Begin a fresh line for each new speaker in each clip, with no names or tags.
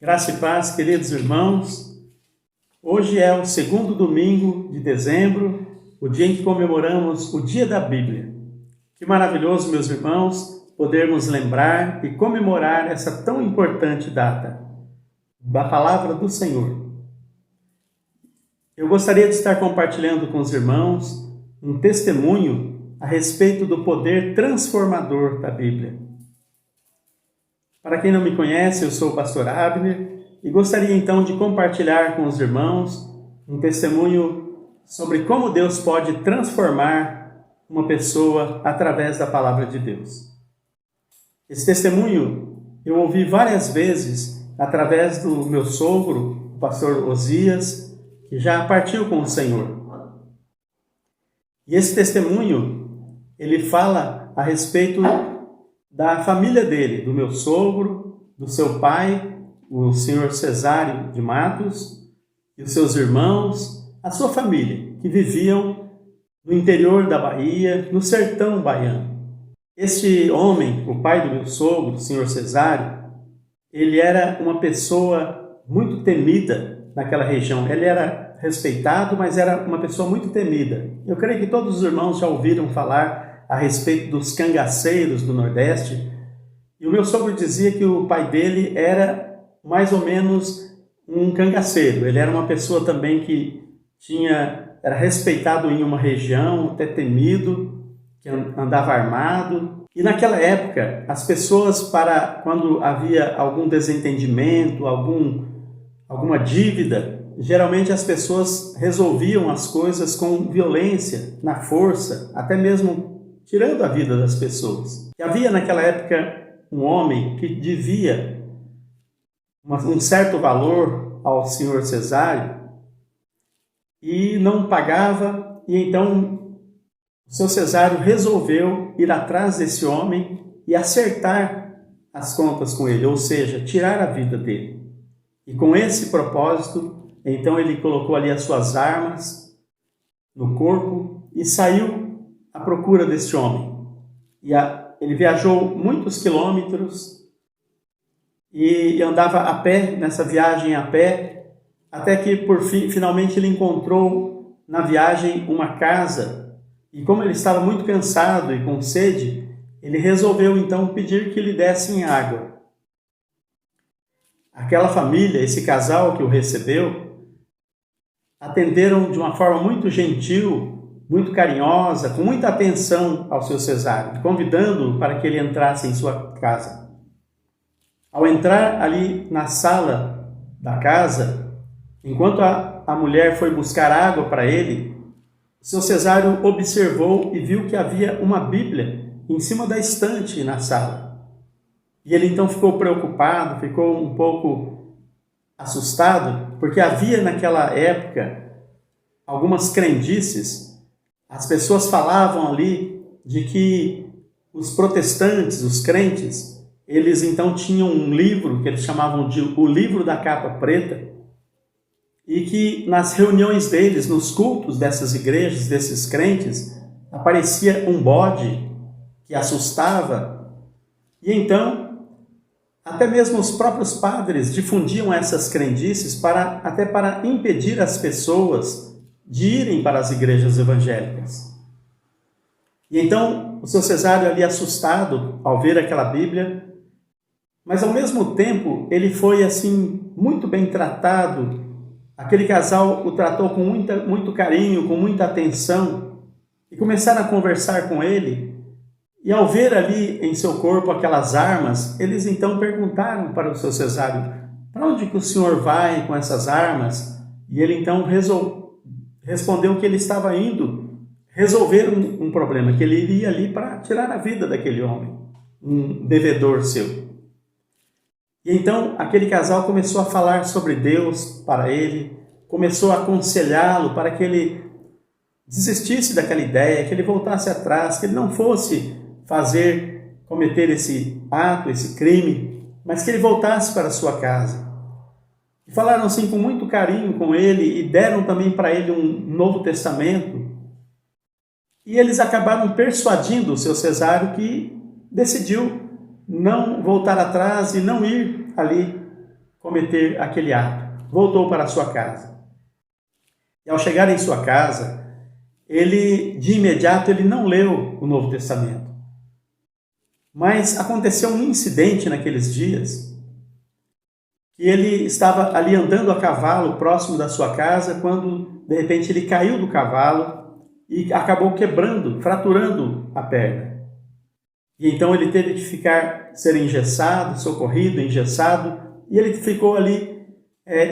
Graça e paz, queridos irmãos. Hoje é o segundo domingo de dezembro, o dia em que comemoramos o Dia da Bíblia. Que maravilhoso, meus irmãos, podermos lembrar e comemorar essa tão importante data da Palavra do Senhor. Eu gostaria de estar compartilhando com os irmãos um testemunho a respeito do poder transformador da Bíblia. Para quem não me conhece, eu sou o pastor Abner e gostaria então de compartilhar com os irmãos um testemunho sobre como Deus pode transformar uma pessoa através da palavra de Deus. Esse testemunho eu ouvi várias vezes através do meu sogro, o pastor Osias, que já partiu com o Senhor. E esse testemunho, ele fala a respeito da família dele, do meu sogro, do seu pai, o senhor Cesário de Matos, e os seus irmãos, a sua família, que viviam no interior da Bahia, no sertão baiano. Este homem, o pai do meu sogro, o senhor Cesário, ele era uma pessoa muito temida naquela região. Ele era respeitado, mas era uma pessoa muito temida. Eu creio que todos os irmãos já ouviram falar a respeito dos cangaceiros do Nordeste, e o meu sogro dizia que o pai dele era mais ou menos um cangaceiro. Ele era uma pessoa também que era respeitado em uma região, até temido, que andava armado. E naquela época, as pessoas, quando havia algum desentendimento, alguma dívida, geralmente as pessoas resolviam as coisas com violência, na força, até mesmo tirando a vida das pessoas. E havia naquela época um homem que devia um certo valor ao senhor Cesário e não pagava, e então o seu Cesário resolveu ir atrás desse homem e acertar as contas com ele, ou seja, tirar a vida dele. E com esse propósito, então ele colocou ali as suas armas no corpo e saiu à procura desse homem. Ele viajou muitos quilômetros e andava a pé, nessa viagem a pé, até que por fim, finalmente ele encontrou na viagem uma casa, e como ele estava muito cansado e com sede, ele resolveu então pedir que lhe dessem água. Aquela família, esse casal que o recebeu, atenderam de uma forma muito gentil, muito carinhosa, com muita atenção ao seu Cesário, convidando-o para que ele entrasse em sua casa. Ao entrar ali na sala da casa, enquanto a mulher foi buscar água para ele, o seu Cesário observou e viu que havia uma Bíblia em cima da estante na sala. E ele então ficou preocupado, ficou um pouco assustado, porque havia naquela época algumas crendices. As pessoas falavam ali de que os protestantes, os crentes, eles então tinham um livro que eles chamavam de o livro da capa preta, e que nas reuniões deles, nos cultos dessas igrejas, desses crentes, aparecia um bode que assustava, e então até mesmo os próprios padres difundiam essas crendices até para impedir as pessoas de irem para as igrejas evangélicas. E então o seu Cesário ali assustado ao ver aquela Bíblia, mas ao mesmo tempo ele foi assim muito bem tratado. Aquele casal o tratou com muito carinho, com muita atenção, e começaram a conversar com ele. E ao ver ali em seu corpo aquelas armas, eles então perguntaram para o seu Cesário: para onde que o senhor vai com essas armas? E ele então respondeu que ele estava indo resolver um problema, que ele iria ali para tirar a vida daquele homem, um devedor seu. E então aquele casal começou a falar sobre Deus para ele, começou a aconselhá-lo para que ele desistisse daquela ideia, que ele voltasse atrás, que ele não fosse cometer esse ato, esse crime, mas que ele voltasse para a sua casa. E falaram assim com muito carinho com ele e deram também para ele um Novo Testamento. E eles acabaram persuadindo o seu Cesário, que decidiu não voltar atrás e não ir ali cometer aquele ato. Voltou para a sua casa. E ao chegar em sua casa, de imediato, ele não leu o Novo Testamento. Mas aconteceu um incidente naqueles dias, que ele estava ali andando a cavalo próximo da sua casa, quando de repente ele caiu do cavalo e acabou quebrando, fraturando a perna. E então ele teve que ser engessado, socorrido, engessado, e ele ficou ali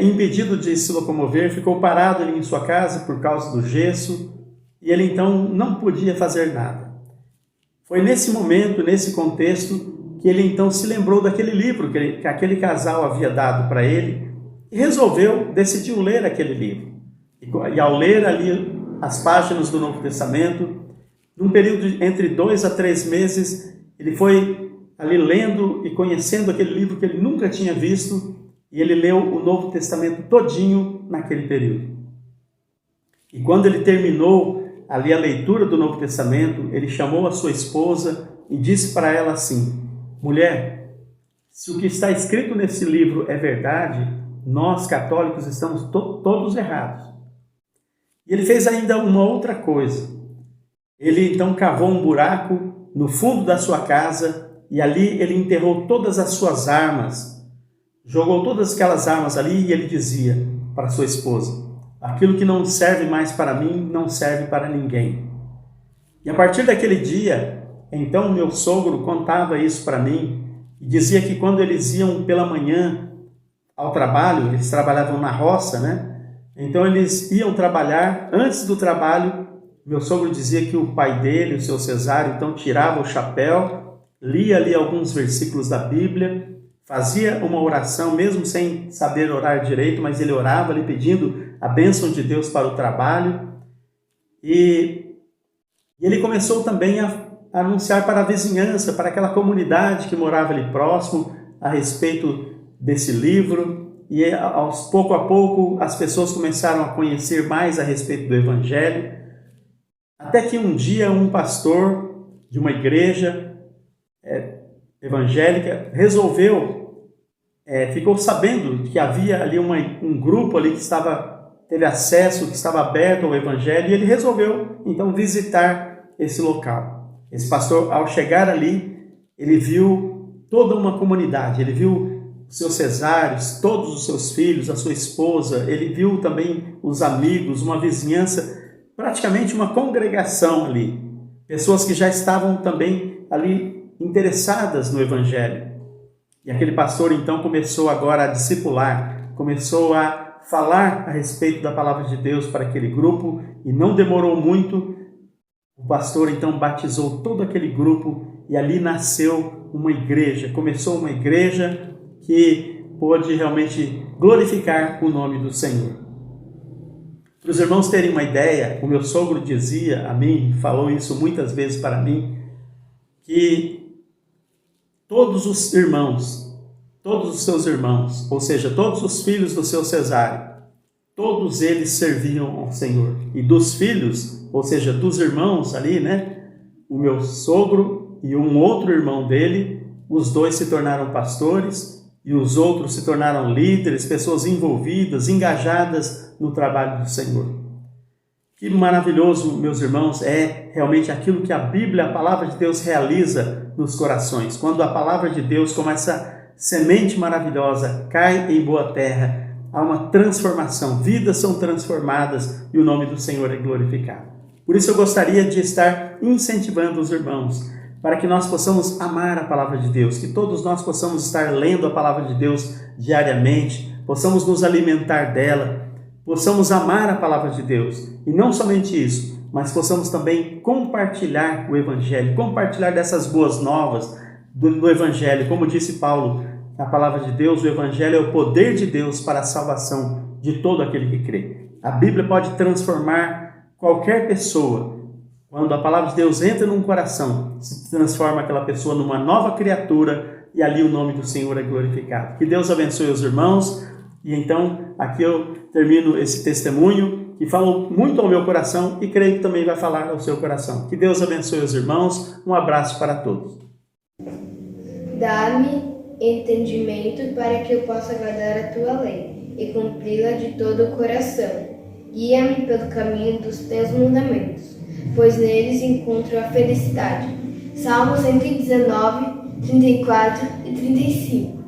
impedido de se locomover, ficou parado ali em sua casa por causa do gesso, e ele então não podia fazer nada. Foi nesse momento, nesse contexto, que ele então se lembrou daquele livro que aquele casal havia dado para ele e decidiu ler aquele livro. E ao ler ali as páginas do Novo Testamento, num período entre 2 a 3 meses, ele foi ali lendo e conhecendo aquele livro que ele nunca tinha visto, e ele leu o Novo Testamento todinho naquele período. E quando ele terminou ali a leitura do Novo Testamento, ele chamou a sua esposa e disse para ela assim: mulher, se o que está escrito nesse livro é verdade, nós católicos estamos todos errados. E ele fez ainda uma outra coisa. Ele então cavou um buraco no fundo da sua casa e ali ele enterrou todas as suas armas, jogou todas aquelas armas ali, e ele dizia para sua esposa: aquilo que não serve mais para mim, não serve para ninguém. E a partir daquele dia, então meu sogro contava isso para mim e dizia que quando eles iam pela manhã ao trabalho, eles trabalhavam na roça, né? Então eles iam trabalhar. Antes do trabalho, meu sogro dizia que o pai dele, o seu Cesário, então tirava o chapéu, lia ali alguns versículos da Bíblia, fazia uma oração, mesmo sem saber orar direito, mas ele orava ali pedindo a bênção de Deus para o trabalho. E ele começou também a anunciar para a vizinhança, para aquela comunidade que morava ali próximo, a respeito desse livro. E pouco a pouco as pessoas começaram a conhecer mais a respeito do Evangelho. Até que um dia um pastor de uma igreja evangélica ficou sabendo que havia ali um grupo ali que teve acesso, que estava aberto ao Evangelho, e ele resolveu então visitar esse local. Esse pastor, ao chegar ali, ele viu toda uma comunidade, ele viu os seus cesáreos, todos os seus filhos, a sua esposa, ele viu também os amigos, uma vizinhança, praticamente uma congregação ali, pessoas que já estavam também ali interessadas no Evangelho. E aquele pastor então começou agora a discipular, começou a falar a respeito da palavra de Deus para aquele grupo, e não demorou muito, o pastor então batizou todo aquele grupo, e ali nasceu uma igreja, começou uma igreja que pôde realmente glorificar o nome do Senhor. Para os irmãos terem uma ideia, o meu sogro dizia a mim, falou isso muitas vezes para mim, que todos os seus irmãos, ou seja, todos os filhos do seu Cesário, todos eles serviam ao Senhor. E dos filhos, ou seja, dos irmãos ali, né? O meu sogro e um outro irmão dele, os dois se tornaram pastores, e os outros se tornaram líderes, pessoas envolvidas, engajadas no trabalho do Senhor. Que maravilhoso, meus irmãos, é realmente aquilo que a Bíblia, a palavra de Deus, realiza nos corações. Quando a palavra de Deus, como essa semente maravilhosa, cai em boa terra, há uma transformação, vidas são transformadas e o nome do Senhor é glorificado. Por isso eu gostaria de estar incentivando os irmãos, para que nós possamos amar a palavra de Deus, que todos nós possamos estar lendo a palavra de Deus diariamente, possamos nos alimentar dela, possamos amar a palavra de Deus. E não somente isso, mas possamos também compartilhar o Evangelho, compartilhar dessas boas novas do Evangelho. Como disse Paulo, a palavra de Deus, o Evangelho é o poder de Deus para a salvação de todo aquele que crê. A Bíblia pode transformar qualquer pessoa. Quando a palavra de Deus entra num coração, se transforma aquela pessoa numa nova criatura, e ali o nome do Senhor é glorificado. Que Deus abençoe os irmãos. E então, aqui eu termino esse testemunho, que falou muito ao meu coração, e creio que também vai falar ao seu coração. Que Deus abençoe os irmãos. Um abraço para todos.
Dá-me entendimento para que eu possa guardar a tua lei e cumpri-la de todo o coração. Guia-me pelo caminho dos teus mandamentos, pois neles encontro a felicidade. Salmo 119, 34 e 35.